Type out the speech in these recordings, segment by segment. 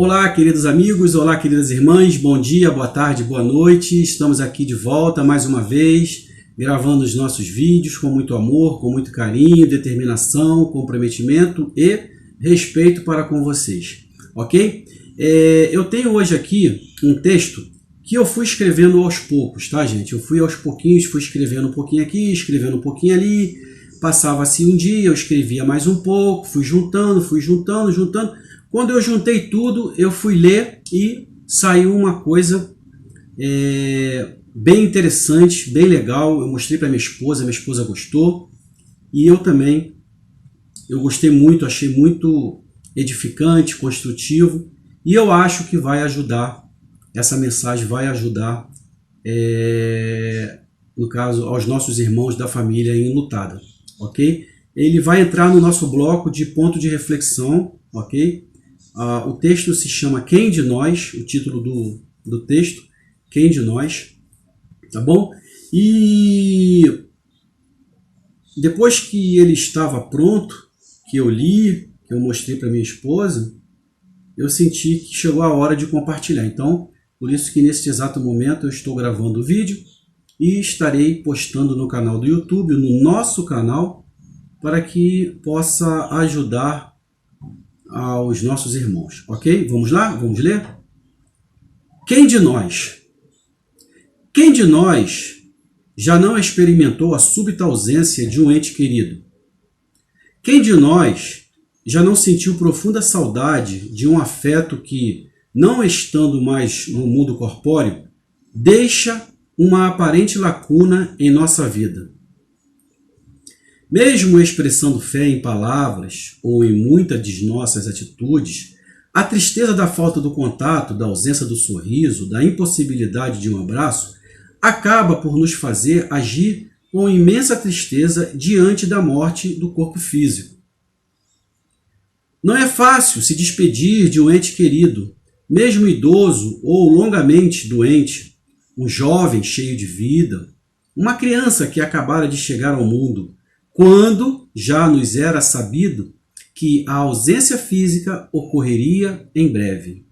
Olá, queridos amigos, olá, queridas irmãs, bom dia, boa tarde, boa noite. Estamos aqui de volta mais uma vez, gravando os nossos vídeos com muito amor, com muito carinho, determinação, comprometimento e respeito para com vocês, ok? Eu tenho hoje aqui um texto que eu fui escrevendo aos poucos, tá, gente? Eu fui aos pouquinhos, fui escrevendo um pouquinho aqui, escrevendo um pouquinho ali, passava-se um dia, eu escrevia mais um pouco, fui juntando. Quando eu juntei tudo, eu fui ler e saiu uma coisa bem interessante, bem legal. Eu mostrei para minha esposa gostou. E eu também, eu gostei muito, achei muito edificante, construtivo. E eu acho que vai ajudar, essa mensagem vai ajudar, no caso, aos nossos irmãos da família enlutada, ok? Ele vai entrar no nosso bloco de ponto de reflexão, ok? O texto se chama Quem de Nós, o título do texto, Quem de Nós, tá bom? E depois que ele estava pronto, que eu li, que eu mostrei para minha esposa, eu senti que chegou a hora de compartilhar. Então, por isso que neste exato momento eu estou gravando o vídeo e estarei postando no canal do YouTube, no nosso canal, para que possa ajudar aos nossos irmãos, ok? Vamos lá? Vamos ler? Quem de nós? Quem de nós já não experimentou a súbita ausência de um ente querido? Quem de nós já não sentiu profunda saudade de um afeto que, não estando mais no mundo corpóreo, deixa uma aparente lacuna em nossa vida? Mesmo expressando fé em palavras ou em muitas de nossas atitudes, a tristeza da falta do contato, da ausência do sorriso, da impossibilidade de um abraço, acaba por nos fazer agir com imensa tristeza diante da morte do corpo físico. Não é fácil se despedir de um ente querido, mesmo idoso ou longamente doente, um jovem cheio de vida, uma criança que acabara de chegar ao mundo, quando já nos era sabido que a ausência física ocorreria em breve.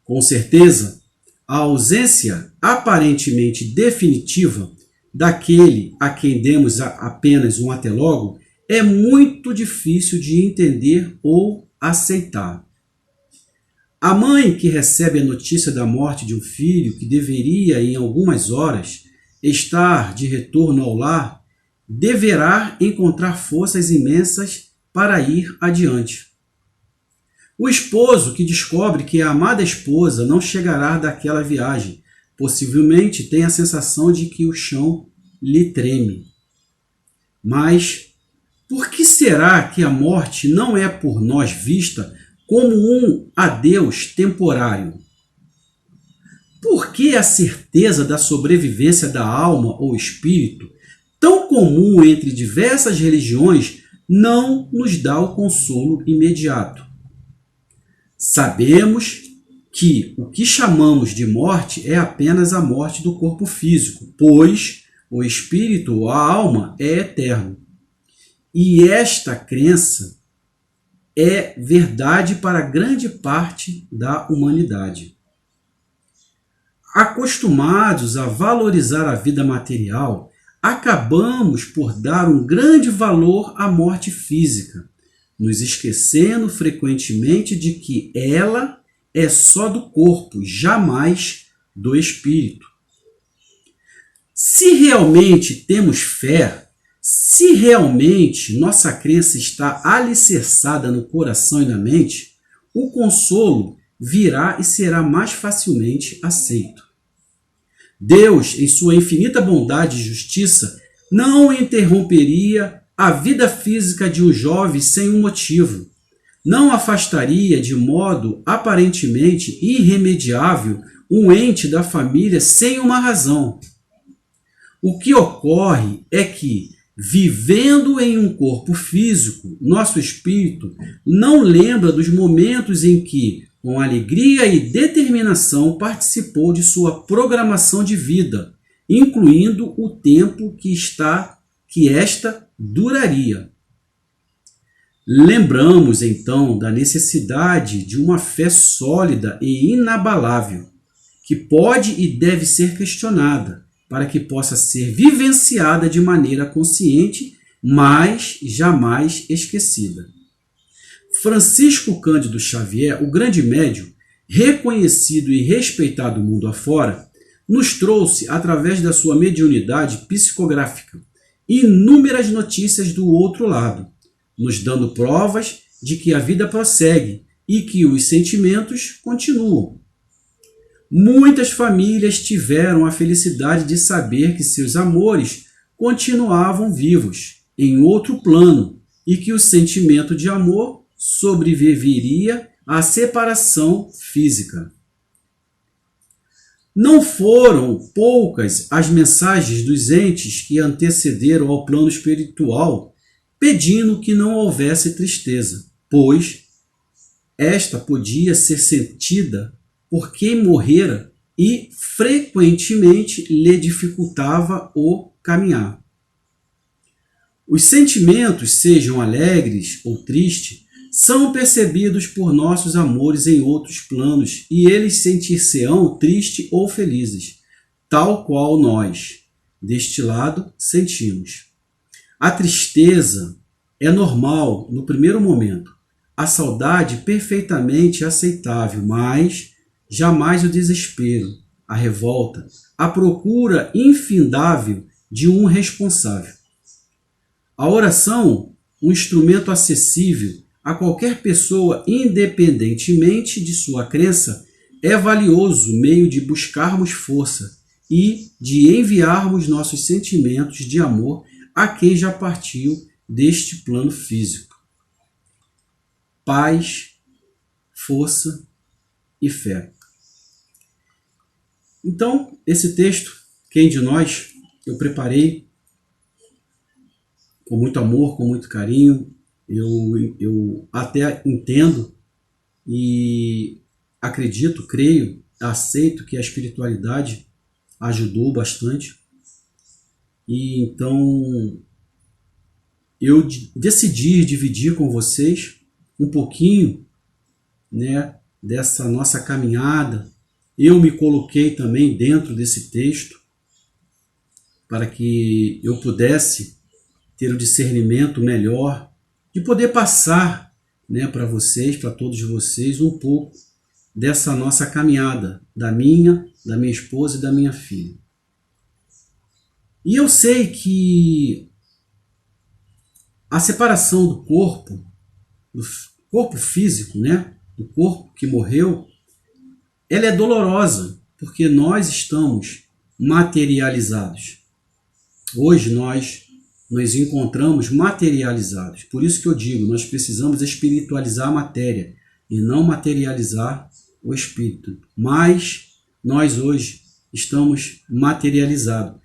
Com certeza, a ausência aparentemente definitiva daquele a quem demos apenas um até logo é muito difícil de entender ou aceitar. A mãe que recebe a notícia da morte de um filho que deveria, em algumas horas, estar de retorno ao lar, deverá encontrar forças imensas para ir adiante. O esposo que descobre que a amada esposa não chegará daquela viagem, possivelmente tem a sensação de que o chão lhe treme. Mas por que será que a morte não é por nós vista como um adeus temporário? Por que a certeza da sobrevivência da alma ou espírito, tão comum entre diversas religiões, não nos dá o consolo imediato? Sabemos que o que chamamos de morte é apenas a morte do corpo físico, pois o espírito ou a alma é eterno. E esta crença é verdade para grande parte da humanidade. Acostumados a valorizar a vida material, acabamos por dar um grande valor à morte física, nos esquecendo frequentemente de que ela é só do corpo, jamais do espírito. Se realmente temos fé, se realmente nossa crença está alicerçada no coração e na mente, o consolo virá e será mais facilmente aceito. Deus, em sua infinita bondade e justiça, não interromperia a vida física de um jovem sem um motivo. Não afastaria de modo aparentemente irremediável um ente da família sem uma razão. O que ocorre é que, vivendo em um corpo físico, nosso espírito não lembra dos momentos em que, com alegria e determinação, participou de sua programação de vida, incluindo o tempo que esta duraria. Lembramos, então, da necessidade de uma fé sólida e inabalável, que pode e deve ser questionada, para que possa ser vivenciada de maneira consciente, mas jamais esquecida. Francisco Cândido Xavier, o grande médium, reconhecido e respeitado mundo afora, nos trouxe, através da sua mediunidade psicográfica, inúmeras notícias do outro lado, nos dando provas de que a vida prossegue e que os sentimentos continuam. Muitas famílias tiveram a felicidade de saber que seus amores continuavam vivos em outro plano e que o sentimento de amor sobreviveria à separação física. Não foram poucas as mensagens dos entes que antecederam ao plano espiritual pedindo que não houvesse tristeza, pois esta podia ser sentida por quem morrera e frequentemente lhe dificultava o caminhar. Os sentimentos, sejam alegres ou tristes, são percebidos por nossos amores em outros planos e eles sentir-se-ão tristes ou felizes, tal qual nós, deste lado, sentimos. A tristeza é normal no primeiro momento, a saudade perfeitamente aceitável, mas jamais o desespero, a revolta, a procura infindável de um responsável. A oração, um instrumento acessível a qualquer pessoa, independentemente de sua crença, é valioso meio de buscarmos força e de enviarmos nossos sentimentos de amor a quem já partiu deste plano físico. Paz, força e fé. Então, esse texto, Quem de Nós, eu preparei com muito amor, com muito carinho. Eu até entendo e acredito, creio, aceito que a espiritualidade ajudou bastante. E então eu decidi dividir com vocês um pouquinho, né, dessa nossa caminhada. Eu me coloquei também dentro desse texto para que eu pudesse ter o discernimento melhor de poder passar, né, para vocês, para todos vocês, um pouco dessa nossa caminhada, da minha esposa e da minha filha. E eu sei que a separação do corpo físico, né, do corpo que morreu, ela é dolorosa, porque nós estamos materializados. Hoje nós nos encontramos materializados. Por isso que eu digo, nós precisamos espiritualizar a matéria e não materializar o espírito. Mas nós hoje estamos materializados.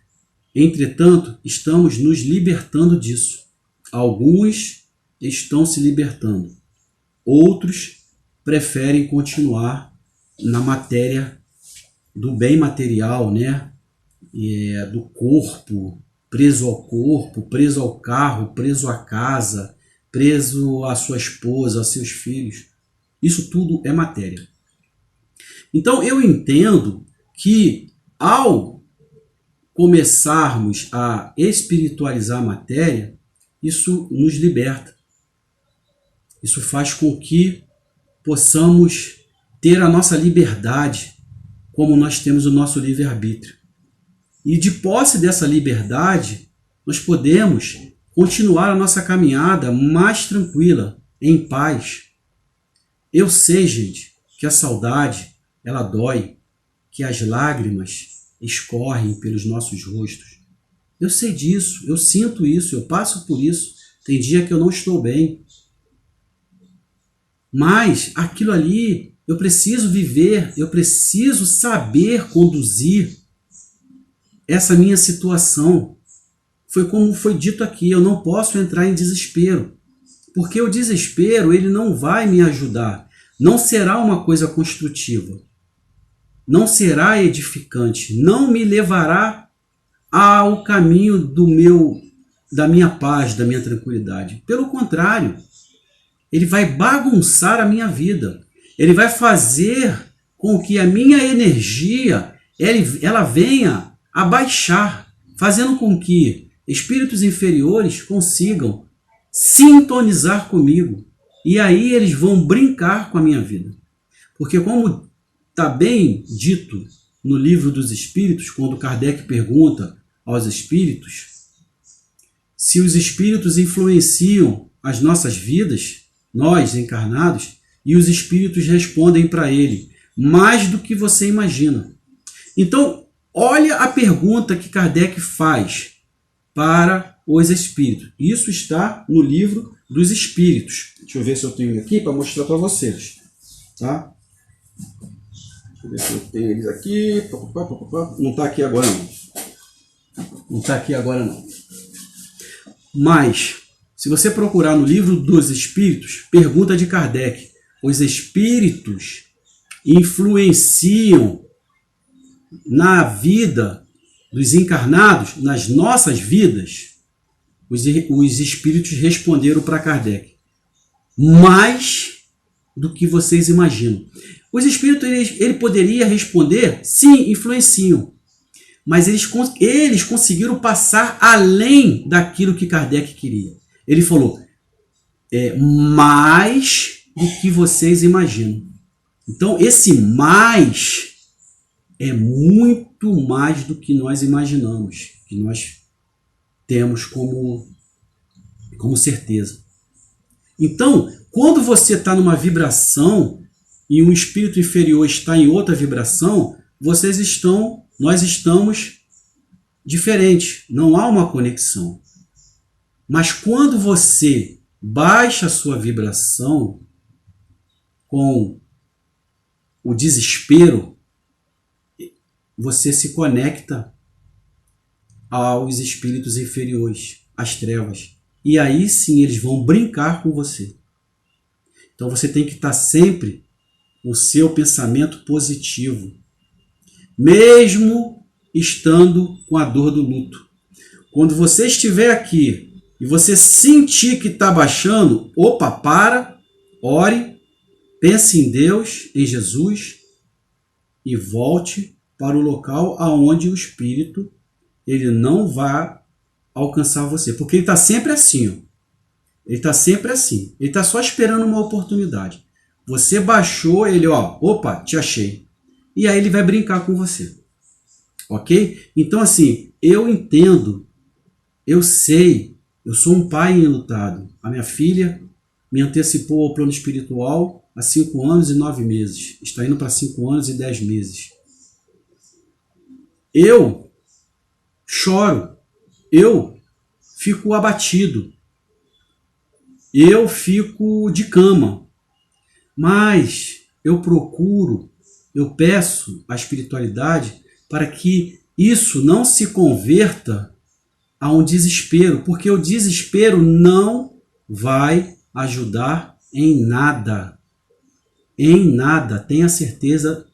Entretanto, estamos nos libertando disso. Alguns estão se libertando. Outros preferem continuar na matéria do bem material, né? Do corpo, preso ao corpo, preso ao carro, preso à casa, preso à sua esposa, a seus filhos. Isso tudo é matéria. Então eu entendo que ao começarmos a espiritualizar a matéria, isso nos liberta. Isso faz com que possamos ter a nossa liberdade, como nós temos o nosso livre-arbítrio. E de posse dessa liberdade, nós podemos continuar a nossa caminhada mais tranquila, em paz. Eu sei, gente, que a saudade, ela dói, que as lágrimas escorrem pelos nossos rostos. Eu sei disso, eu sinto isso, eu passo por isso. Tem dia que eu não estou bem. Mas aquilo ali, eu preciso viver, eu preciso saber conduzir essa minha situação. Foi como foi dito aqui, eu não posso entrar em desespero, porque o desespero ele não vai me ajudar, não será uma coisa construtiva, não será edificante, não me levará ao caminho da minha paz, da minha tranquilidade. Pelo contrário, ele vai bagunçar a minha vida. Ele vai fazer com que a minha energia ela venha a baixar, fazendo com que espíritos inferiores consigam sintonizar comigo. E aí eles vão brincar com a minha vida. Porque como está bem dito no livro dos Espíritos, quando Kardec pergunta aos espíritos se os espíritos influenciam as nossas vidas, nós encarnados, e os espíritos respondem para ele, mais do que você imagina. Então, olha a pergunta que Kardec faz para os espíritos. Isso está no livro dos Espíritos. Deixa eu ver se eu tenho ele aqui para mostrar para vocês. Tá? Deixa eu ver se eu tenho eles aqui. Não está aqui agora não. Não está aqui agora não. Mas, se você procurar no livro dos Espíritos, pergunta de Kardec, os espíritos influenciam na vida dos encarnados, nas nossas vidas? Os espíritos responderam para Kardec, mais do que vocês imaginam. Os espíritos, ele poderia responder, sim, influenciam. Mas eles conseguiram passar além daquilo que Kardec queria. Ele falou, mais do que vocês imaginam. Então, esse mais é muito mais do que nós imaginamos, que nós temos como certeza. Então, quando você está numa vibração e um espírito inferior está em outra vibração, nós estamos diferentes, não há uma conexão. Mas quando você baixa a sua vibração com o desespero, você se conecta aos espíritos inferiores, às trevas. E aí sim eles vão brincar com você. Então você tem que estar sempre com o seu pensamento positivo, mesmo estando com a dor do luto. Quando você estiver aqui e você sentir que está baixando, opa, para, ore, pense em Deus, em Jesus e volte para o local aonde o espírito ele não vai alcançar você. Porque ele está sempre assim. Ó. Ele está sempre assim. Ele está só esperando uma oportunidade. Você baixou, ele, ó, opa, te achei. E aí ele vai brincar com você. Ok? Então, assim, eu entendo, eu sei, eu sou um pai enlutado. A minha filha me antecipou ao plano espiritual há 5 anos e 9 meses. Está indo para 5 anos e 10 meses. Eu choro, eu fico abatido, eu fico de cama, mas eu peço à espiritualidade para que isso não se converta a um desespero, porque o desespero não vai ajudar em nada. Em nada, tenha certeza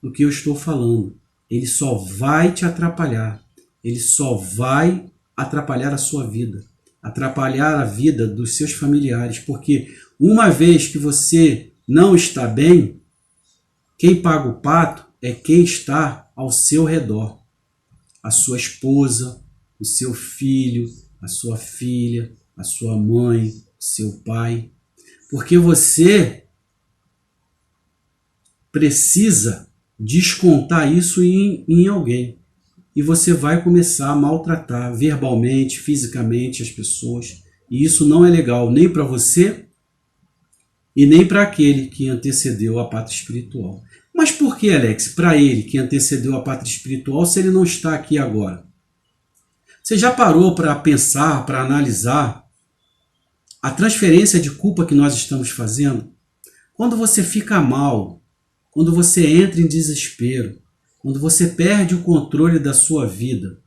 do que eu estou falando. Ele só vai te atrapalhar. Ele só vai atrapalhar a sua vida, atrapalhar a vida dos seus familiares, porque uma vez que você não está bem, quem paga o pato é quem está ao seu redor. A sua esposa, o seu filho, a sua filha, a sua mãe, o seu pai. Porque você precisa descontar isso em alguém. E você vai começar a maltratar verbalmente, fisicamente as pessoas. E isso não é legal nem para você e nem para aquele que antecedeu a pátria espiritual. Mas por que, Alex, para ele que antecedeu a pátria espiritual, se ele não está aqui agora? Você já parou para pensar, para analisar a transferência de culpa que nós estamos fazendo? Quando você fica mal, quando você entra em desespero, quando você perde o controle da sua vida,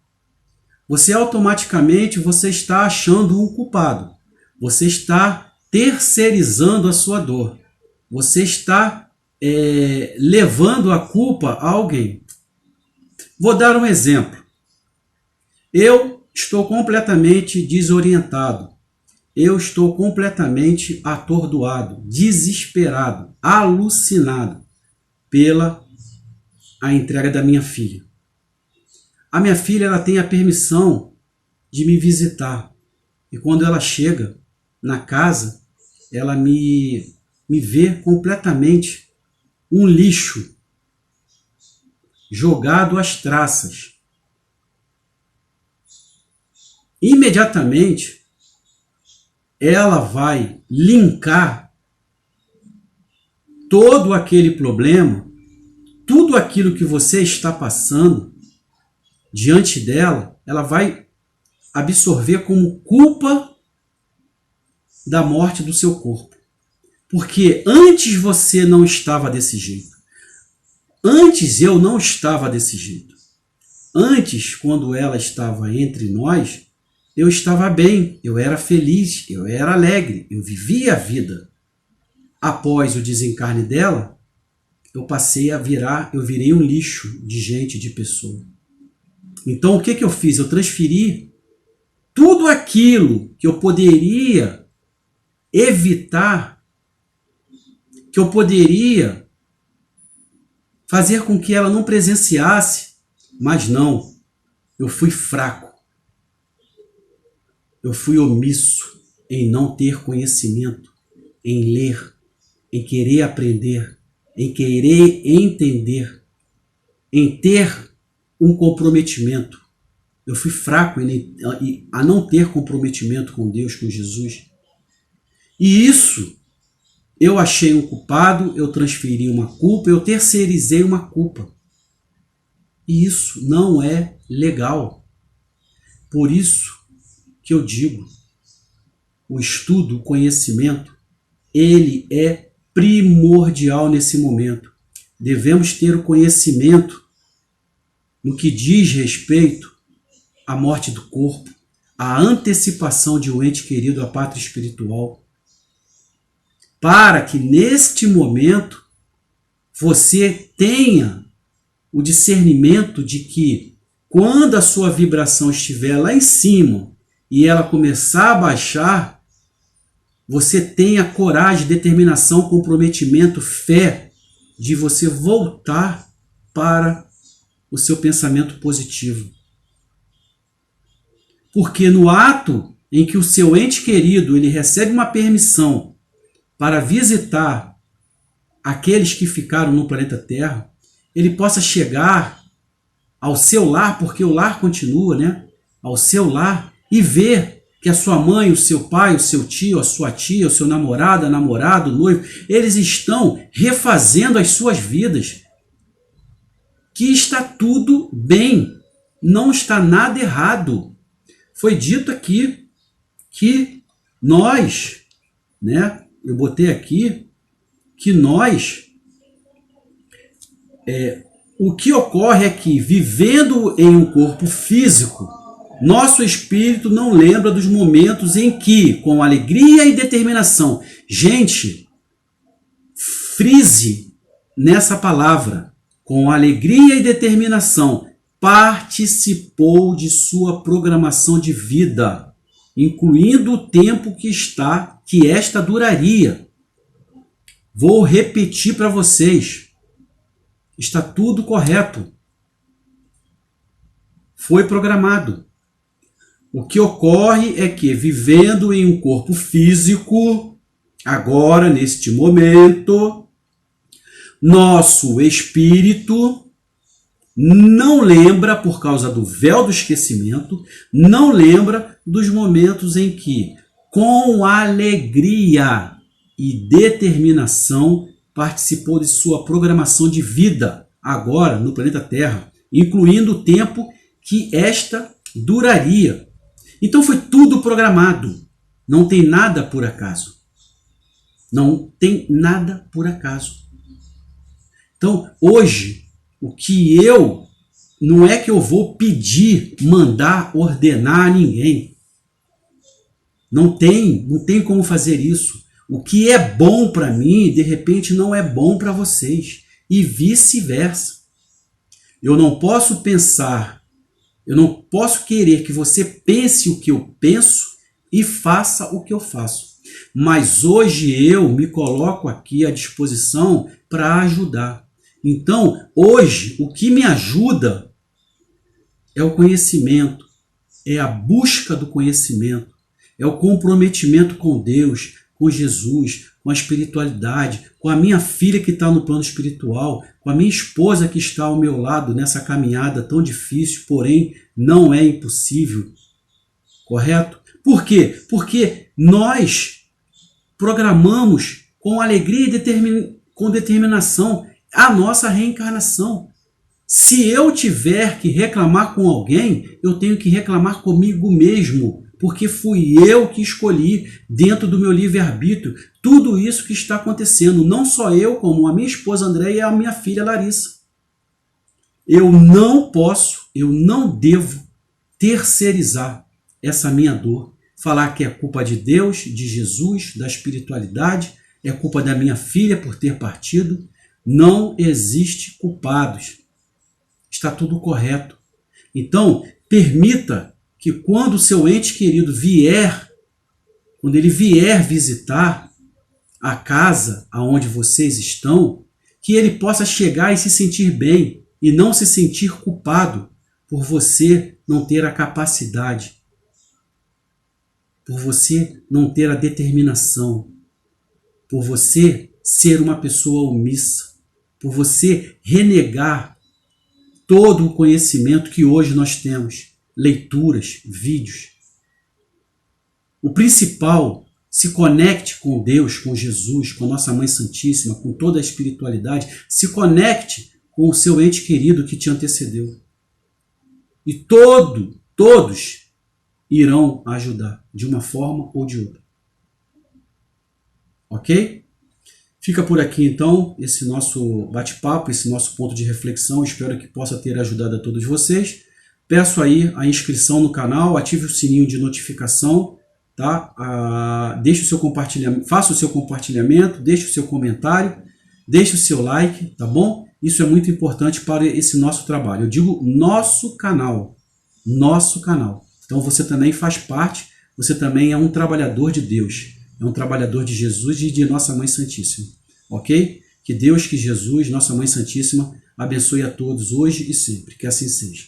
você automaticamente está achando um culpado. Você está terceirizando a sua dor. Você está levando a culpa a alguém. Vou dar um exemplo. Eu estou completamente desorientado. eu estou completamente atordoado, desesperado, alucinado pela a entrega da minha filha. A minha filha, ela tem a permissão de me visitar. E quando ela chega na casa, ela me vê completamente um lixo jogado às traças. Imediatamente, ela vai linkar todo aquele problema, tudo aquilo que você está passando diante dela, ela vai absorver como culpa da morte do seu corpo. Porque antes você não estava desse jeito. Antes eu não estava desse jeito. Antes, quando ela estava entre nós, eu estava bem, eu era feliz, eu era alegre, eu vivia a vida. Após o desencarne dela, eu virei um lixo de gente, de pessoa. Então o que eu fiz? Eu transferi tudo aquilo que eu poderia evitar, que eu poderia fazer com que ela não presenciasse, mas não, eu fui fraco, eu fui omisso em não ter conhecimento, em ler, em querer aprender, em querer entender, em ter um comprometimento. Eu fui fraco a não ter comprometimento com Deus, com Jesus. E isso, eu achei um culpado, eu transferi uma culpa, eu terceirizei uma culpa. E isso não é legal. Por isso que eu digo, o estudo, o conhecimento, ele é primordial nesse momento. Devemos ter o conhecimento no que diz respeito à morte do corpo, à antecipação de um ente querido, à pátria espiritual, para que neste momento você tenha o discernimento de que quando a sua vibração estiver lá em cima e ela começar a baixar, você tenha coragem, determinação, comprometimento, fé de você voltar para o seu pensamento positivo. Porque no ato em que o seu ente querido ele recebe uma permissão para visitar aqueles que ficaram no planeta Terra, ele possa chegar ao seu lar, porque o lar continua, né? Ao seu lar e ver que a sua mãe, o seu pai, o seu tio, a sua tia, o seu namorado, namorado, noivo, eles estão refazendo as suas vidas. Que está tudo bem, não está nada errado. Foi dito aqui que nós, né? Eu botei aqui que nós, o que ocorre é que, vivendo em um corpo físico, nosso espírito não lembra dos momentos em que, com alegria e determinação, gente, frise nessa palavra, com alegria e determinação, participou de sua programação de vida, incluindo o tempo que esta duraria. Vou repetir para vocês. Está tudo correto. Foi programado. O que ocorre é que, vivendo em um corpo físico, agora, neste momento, nosso espírito não lembra, por causa do véu do esquecimento, não lembra dos momentos em que, com alegria e determinação, participou de sua programação de vida, agora no planeta Terra, incluindo o tempo que esta duraria. Então foi tudo programado. Não tem nada por acaso. Não tem nada por acaso. Então, hoje, não é que eu vou pedir, mandar, ordenar a ninguém. Não tem como fazer isso. O que é bom para mim, de repente, não é bom para vocês. E vice-versa. Eu não posso pensar, eu não posso querer que você pense o que eu penso e faça o que eu faço. Mas hoje eu me coloco aqui à disposição para ajudar. Então, hoje, o que me ajuda é o conhecimento, é a busca do conhecimento, é o comprometimento com Deus, com Jesus, com a espiritualidade, com a minha filha que está no plano espiritual, com a minha esposa que está ao meu lado nessa caminhada tão difícil, porém não é impossível. Correto? Por quê? Porque nós programamos com alegria e com determinação a nossa reencarnação. Se eu tiver que reclamar com alguém, eu tenho que reclamar comigo mesmo, porque fui eu que escolhi, dentro do meu livre-arbítrio, tudo isso que está acontecendo. Não só eu, como a minha esposa Andréia e a minha filha Larissa. Eu não posso, eu não devo terceirizar essa minha dor. Falar que é culpa de Deus, de Jesus, da espiritualidade, é culpa da minha filha por ter partido. Não existe culpados. Está tudo correto. Então, permita que quando o seu ente querido vier, quando ele vier visitar a casa aonde vocês estão, que ele possa chegar e se sentir bem e não se sentir culpado por você não ter a capacidade, por você não ter a determinação, por você ser uma pessoa omissa, por você renegar todo o conhecimento que hoje nós temos, leituras, vídeos. O principal, se conecte com Deus, com Jesus, com a nossa Mãe Santíssima, com toda a espiritualidade, se conecte com o seu ente querido que te antecedeu. E todos irão ajudar, de uma forma ou de outra. Ok? Fica por aqui então esse nosso bate-papo, esse nosso ponto de reflexão. Espero que possa ter ajudado a todos vocês. Peço aí a inscrição no canal, ative o sininho de notificação, tá? Deixe o seu compartilhamento, faça o seu compartilhamento, deixe o seu comentário, deixe o seu like, tá bom? Isso é muito importante para esse nosso trabalho. Eu digo nosso canal. Então você também faz parte, você também é um trabalhador de Deus, é um trabalhador de Jesus e de Nossa Mãe Santíssima, ok? Que Deus, que Jesus, Nossa Mãe Santíssima, abençoe a todos hoje e sempre, que assim seja.